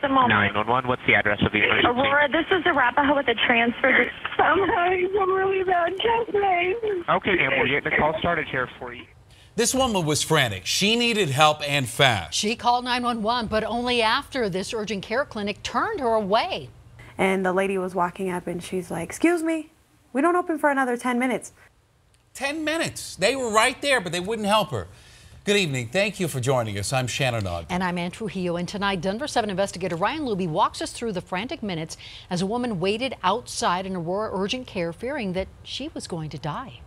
just a moment. 911, what's the address of the emergency? Aurora, this is Arapahoe with a transfer. I'm having some really bad chest pain. Okay, ma'am, we're getting the call started here for you. This woman was frantic. She needed help and fast. She called 911, but only after this urgent care clinic turned her away. And the lady was walking up and she's like, "Excuse me, we don't open for another 10 minutes. 10 minutes. They were right there, but they wouldn't help her. Good evening. Thank you for joining us. I'm Shannon Ogden. And I'm Ann Trujillo. And tonight, Denver 7 investigator Ryan Luby walks us through the frantic minutes as a woman waited outside an Aurora urgent care, fearing that she was going to die.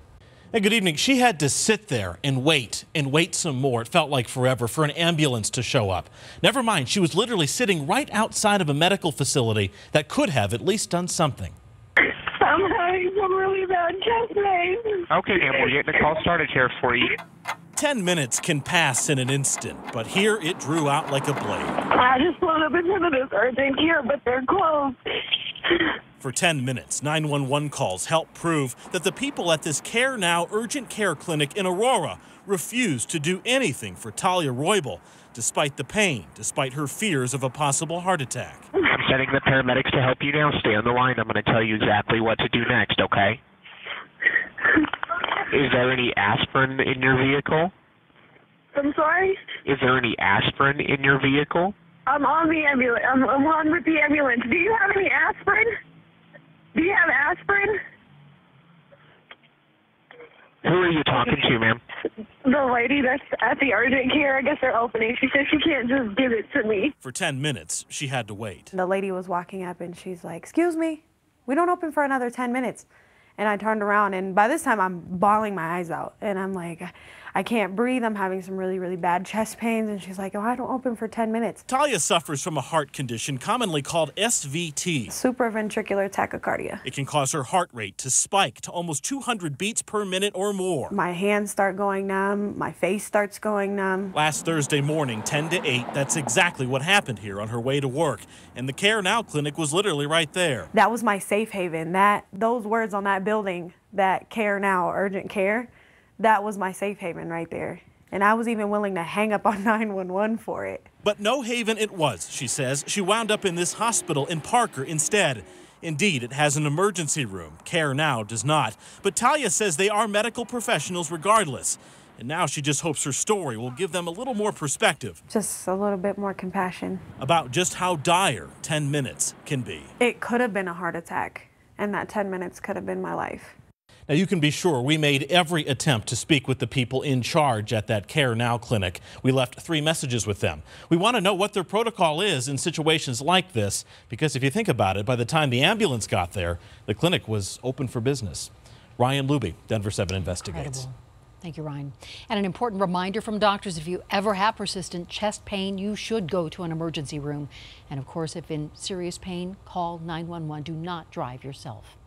Hey, good evening. She had to sit there and wait some more. It felt like forever for an ambulance to show up. Never mind, she was literally sitting right outside of a medical facility that could have at least done something. I'm having some really bad chest pain. Okay, ma'am, we're getting the call started here for you. 10 minutes can pass in an instant, but here it drew out like a blade. I just pulled up in front of this urgent care, but they're closed. For 10 minutes, 911 calls helped prove that the people at this Care Now urgent care clinic in Aurora refused to do anything for Talia Roybal, despite the pain, despite her fears of a possible heart attack. I'm sending the paramedics to help you now. Stay on the line. I'm going to tell you exactly what to do next, okay? Is there any aspirin in your vehicle? I'm sorry? Is there any aspirin in your vehicle? I'm on the ambulance. I'm on with the ambulance. Do you have any aspirin? Do you have aspirin? Who are you talking to, ma'am? The lady that's at the urgent care, I guess they're opening. She said she can't just give it to me. For 10 minutes, she had to wait. The lady was walking up and she's like, "Excuse me, we don't open for another 10 minutes. And I turned around, and by this time I'm bawling my eyes out. And I'm like, I can't breathe. I'm having some really, really bad chest pains. And she's like, "Oh, I don't open for 10 minutes. Talia suffers from a heart condition commonly called SVT. Supraventricular tachycardia. It can cause her heart rate to spike to almost 200 beats per minute or more. My hands start going numb. My face starts going numb. Last Thursday morning, 10 to 8, that's exactly what happened here on her way to work. And the Care Now clinic was literally right there. That was my safe haven. Those words on that building, that Care Now, urgent care, that was my safe haven right there. And I was even willing to hang up on 911 for it. But no haven it was, she says. She wound up in this hospital in Parker instead. Indeed, it has an emergency room. Care Now does not. But Talia says they are medical professionals regardless. And now she just hopes her story will give them a little more perspective. Just a little bit more compassion. About just how dire 10 minutes can be. It could have been a heart attack, and that 10 minutes could have been my life. Now, you can be sure we made every attempt to speak with the people in charge at that Care Now clinic. We left 3 messages with them. We want to know what their protocol is in situations like this, because if you think about it, by the time the ambulance got there, the clinic was open for business. Ryan Luby, Denver 7 Investigates. Incredible. Thank you, Ryan. And an important reminder from doctors, if you ever have persistent chest pain, you should go to an emergency room. And of course, if in serious pain, call 911. Do not drive yourself.